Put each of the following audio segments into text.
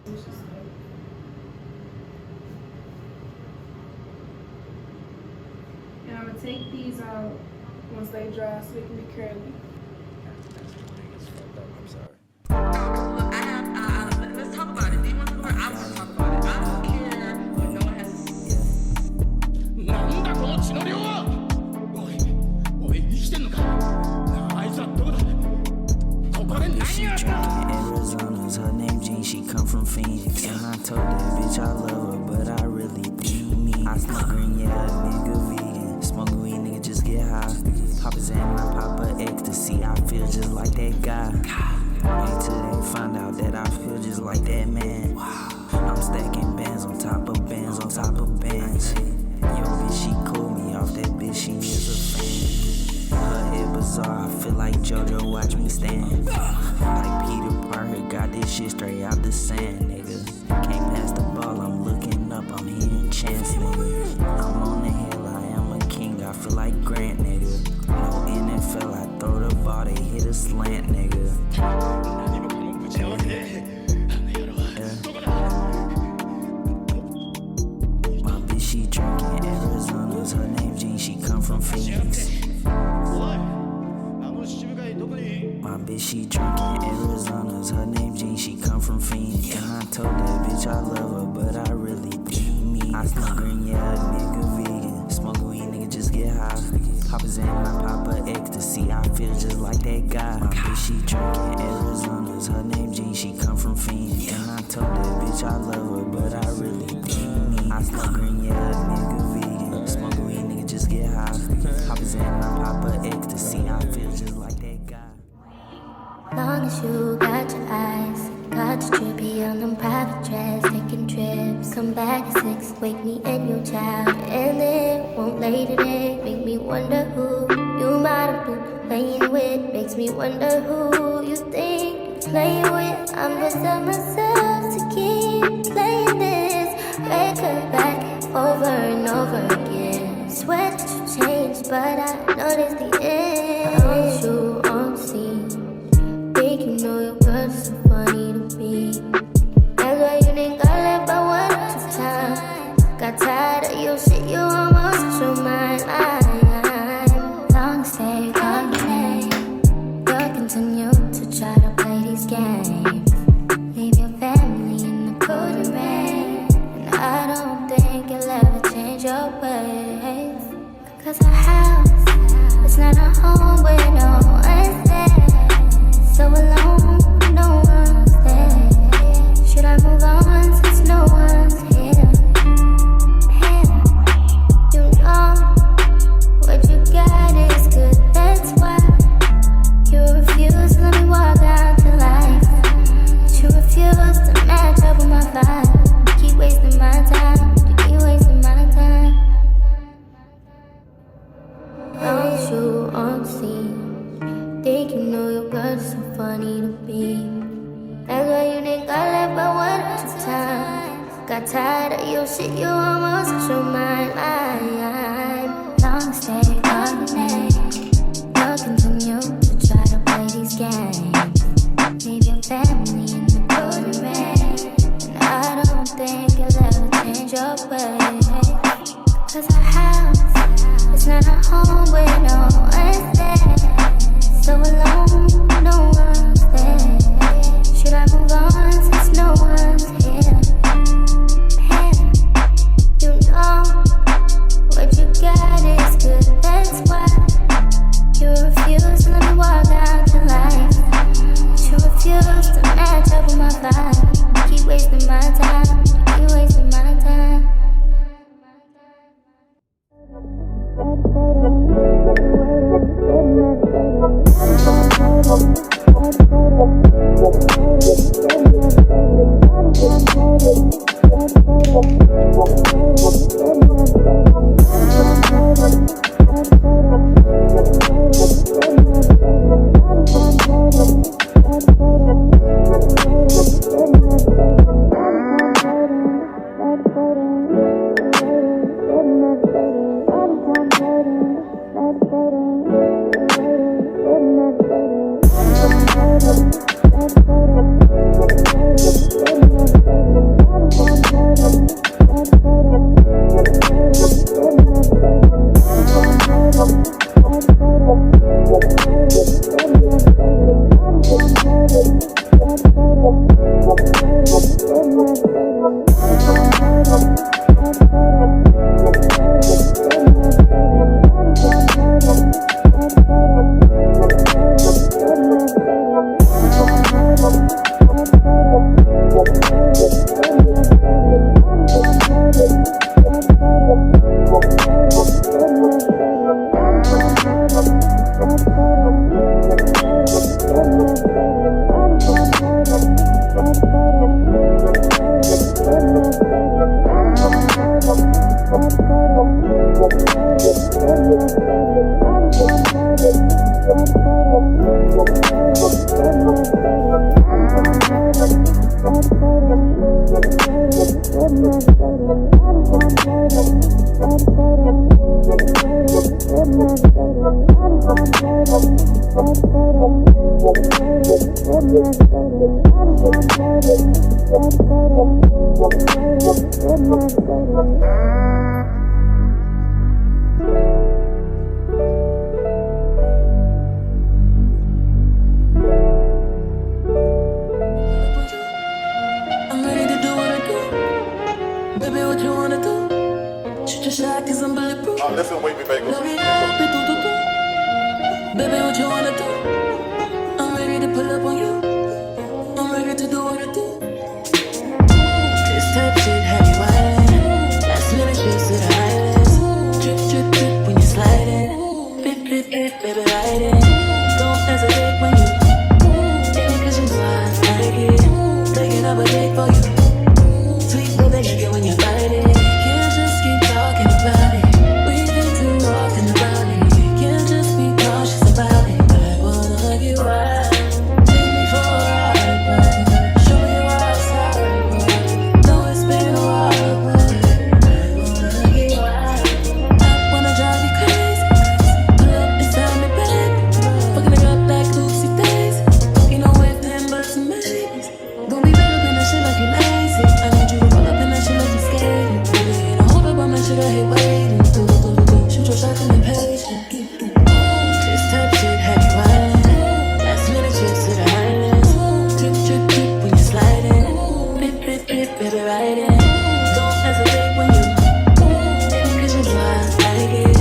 And I'm gonna take these out once they dry so they can be curly. It's fucked up. I'm sorry. Let's talk about it. Do you want to talk about it? I want to talk about it. I don't care if no one has to. なんだこの血の量は。おい生きてんのか。あいつはどこだ。ここで何 She やっ drinking た。 Arizona's, her name Jean, she come from Phoenix. And I told that bitch I love her, but I really think me. I smoke green, yeah, a nigga vegan. Smoke weed, nigga, just get high. Pop his and I pop a ecstasy. I feel just like that guy. Wait till they find out that I feel just like that man. I'm stacking bands on top of bands on top of bands. Yo, bitch, she cool me off that bitch, she is a fan. Her head bizarre, I feel like JoJo, watch me stand. Like Peter Parker, got this shit straight out the sand, nigga. Can't pass the ball, I'm looking up, I'm hearing chance, nigga. I'm on the hill, I am a king, I feel like Grant, nigga. No NFL, I throw the ball, they hit a slant, nigga. 何もかもぶちなわけで。あの野郎はどこだ。 My bitch, she drinking Arizona's, her name Jean, she come from Phoenix. おい、あの七部会どこに。 My bitch, she drinking Arizona's, her name Jean, she come from Phoenix. And I told that bitch I love her, but I really think me. I smoke green, yeah, a nigga vegan. Smoke weed, nigga, just get high. Pop his and I pop a ecstasy. I feel just like that guy. My bitch, she drinking Arizona's, her name Jean, she come from Phoenix. And I told that bitch I love her, but I really think me. I smoke green, yeah, a nigga vegan. Smoke weed, nigga, just get high. Pop his and I pop a ecstasy. I feel just like that guy. Long as you got your eyes, got your trippy on them private jets, taking trips. Come back at 6, wake me and your child, and then won't lay today. Make me wonder who you might have been playing with. Makes me wonder who you think you're playing with. I'm just on myself to keep playing this record back over and over again. Swear that you changed, but I noticed the end. I want you on the scene. Think you know your girl is so funny to me. That's why you didn't got left by 1 or 2 times. Got tired of your shit, you almost lost your mind. Long stay, call your name. You'll continue to try to play these games. Leave your family in the cold rain. And I don't think you'll ever change your ways. Cause our house is not a home where no one's there. So alone, no one's there. Should I move on since no one's here? You know what you got is good, that's why you refuse to let me walk out your life. You refuse to match up with my vibe. You keep wasting my time, you keep wasting my time. Don't you on the scene? Think you know your girl is so funny to be. That's why you didn't got left by 1 or 2 times. Got tired of your shit, you almost lost your mind. Long stay, call your name. You'll continue to try to play these games. Leave your family in the cold rain. And I don't think you'll ever change your ways. Cause our house is not a home where no one's there. So alone, no one's there. Should I move on since no one's here? You know what you got is good, that's why you refuse to let me walk out your life. You refuse to match up with my vibe. You keep wasting my time, you keep wasting my time. That's I'm ready to do what I do. Baby, what you wanna do? Shoot your shot, cause I'm bulletproof. Listen, wait me, baby. Love it up, do, do, do. Baby, what you wanna do? I'm ready to pull up on you. I'm ready to do what I do. This type shit have you wildin'. Last minute shit to the highlands. Drip, drip, drip when you sliding. Flip, flip, flip, baby, ride it. Don't hesitate when you get it, cause you know I like it. Taking up a date for you. Sweet baby, like it when you bite it. Can't just keep talking about it. We've been too often about it. Can't just be cautious about it. I wanna get wild. Take me for a ride, boy. Show me your outside, boy. Know it's been a while, boy. I wanna get wild. I wanna drive you crazy. Pull up and tell me, baby. Fucking it up like Lucy Days. Ain't no way 10 bucks and maybes. Don't be wrapped up in that shit like you're lazy. I need you to roll up in that shit like you're skating. Don't hold up on that shit, I hate waiting. Shoot your shot and be patient. This type shit have you wildin'. Last minute trips to the highlands. Drip, drip, drip when you sliding. Flip, flip, flip, baby, ride it. Don't hesitate when you cause you know I like it.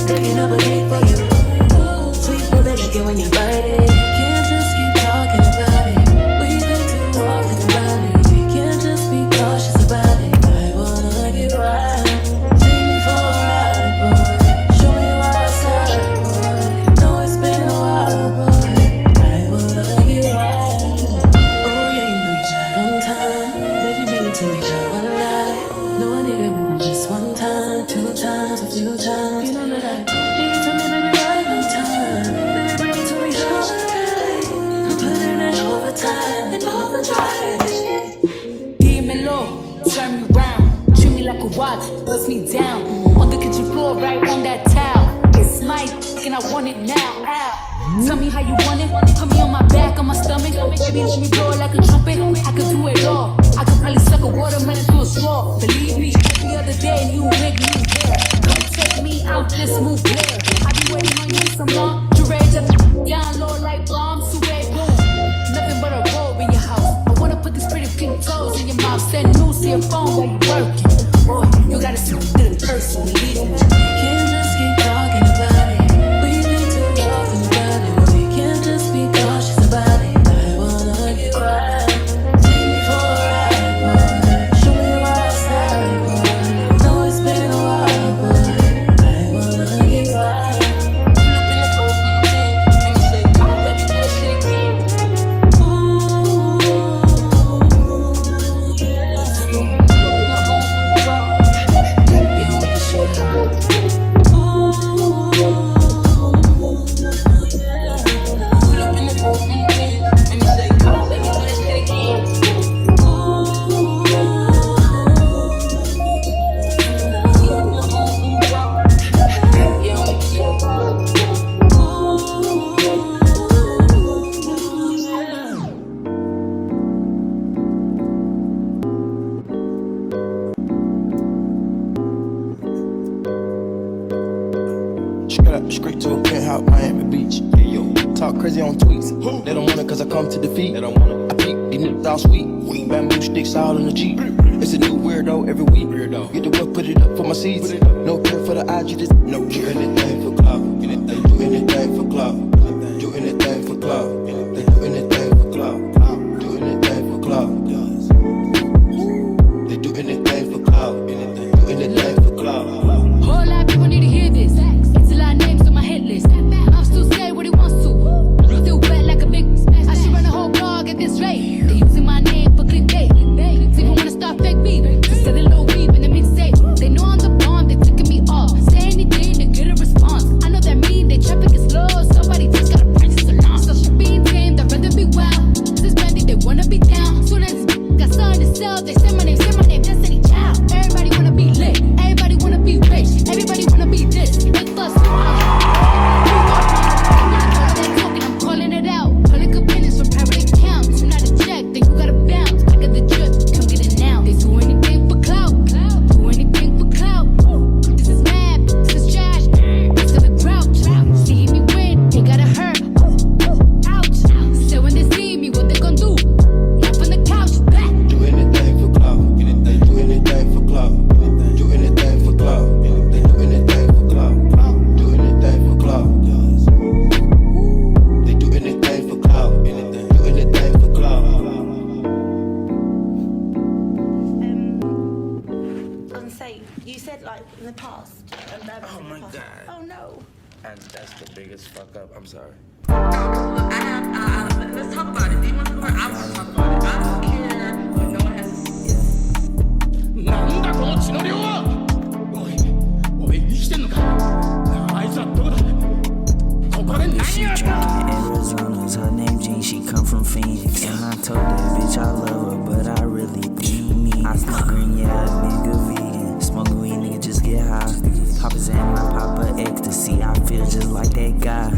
Taking up a date for you. Sweet baby, like it when you bite it. Can't just keep talking about it. We've been too often about it. Can't just be cautious about it. I wanna get wild. Take me for a ride, boy. Show me your outside, boy. Know it's been a while, boy. I wanna get wild. Oh yeah, you know you tried on time. Let you bring it to me, try one lie. No, I need it more than just one time, 2 times, a few times. You know that I need it to me, baby, right on time. Baby, bring it to me, try one lie. I'm putting in overtime and overdrive. Dímelo, turn me round, treat me like a watch, bust me down. On the kitchen floor, right on that towel. It's my and I want it now. Ow. Tell me how you want it. Put me on my back, on my stomach. Baby, let me blow it like a trumpet. I could do it all. I could probably suck a watermelon through a straw. Believe me, the other day you make me there. Come take me out, just move there. I be waiting on you some long. You ready to down low like bombs? Sweat boom. Nothing but a robe in your house. I wanna put these pretty pink toes in your mouth. Send news to your phone while you working. Boy, you gotta speak to the person. Believe me. Can't just keep talking about it. We've been too often about it. We can't just be cautious about it. I wanna get wild. Take me for a ride, boy. Show me your outside, boy. Know it's been a while, boy. I wanna get wild. Pull up in the coast, and you say, let me do that shit again. Ooh, yeah. You know what shit hot. Straight to a penthouse, Miami Beach. Hey, yo, talk crazy on tweets. They don't want it cause I come to defeat. They don't want it. I peep These niggas all sweet. Bamboo sticks all in the Jeep. It's a new weirdo every week. Get the work, put it up for my seeds. No care for the IG, just no care. Do anything for clout. They do anything for clout. Do anything for clout. They do anything for clout. Do anything for clout. They do anything for clout. Do anything for clout. Whole lot of people need to hear this. It's a lot of names on my hit list. I'm still say what he wants to. Still wet like a big. I should run a whole blog at this rate. They using my name for clickbait. Even wanna start fake beef. Just sell a little weed in the mixtape. They know I'm the bomb, they ticking me off. Say anything to get a response. I know that mean they traffic is slow. Somebody just gotta practice along. So she being tame, they'd rather be wild. This is brandy, they wanna be down. Soon as this got something to sell, they say my name, Destiny Child. Everybody wanna be lit, everybody wanna be rich, everybody wanna be this. They fuss I'm calling it out. Public opinions from private accounts. You not a check, then you gotta bounce. Back of the drip, come get it now. They do anything for clout, do anything for clout. This is mad, this is trash, this is a grouch. See me win, they gotta hurt. Ouch. So when they see me, what they gon' do? Not from the couch, back. Do anything for clout. They do anything for clout. Do anything for clout. They do anything for clout. Do anything for clout. They do anything for clout. Do anything for clout. I was gonna say, you said like in the past. Oh my God. Oh no. And that's the biggest fuck up. I'm sorry. Let's talk about it. Do you want to talk about it? I want to talk about it. I don't care if no one has. なんだこの血の量は。おい生きてんのか。あいつはどこだ。ここで何 She やった。 drinking Arizona's, her name Jean, she come from Phoenix. And I told that bitch I love her, but I really mean me. I smoke green, yeah, nigga vegan. Smoke weed, nigga just get high. Pop his and I pop a ecstasy, I feel just like that guy.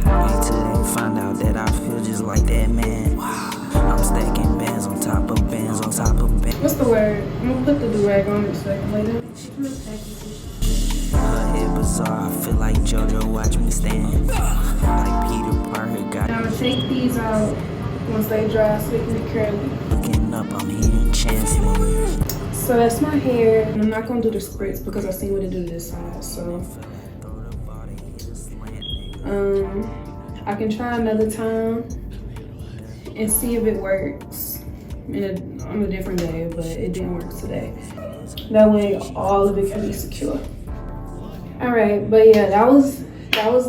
Wait till they find out that I feel just like that man. I'm stacking bands on top of bands on top of bands. What's the word? I'm gonna put the do-rag on in a second later. Her head bizarre, I feel like JoJo watch me stand. Like Peter Parker got And I'm gonna take these out once they dry so they can be curly. looking up, I'm hearing chanting. So that's my hair. And I'm not gonna do the spritz because I've seen what it do to this side. So I can try another time and see if it works on a different day, but it didn't work today. That way all of it can be secure. All right, but yeah, that was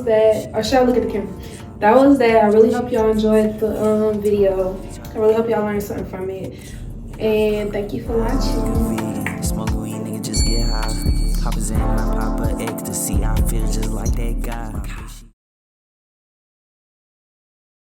that. Or should I look at the camera? That was that. I really hope y'all enjoyed the video. I really hope y'all learned something from it. And thank you for watching. Vegan, smoke weed, nigga just get high. Pop his and I pop a ecstasy, I feel just like that guy.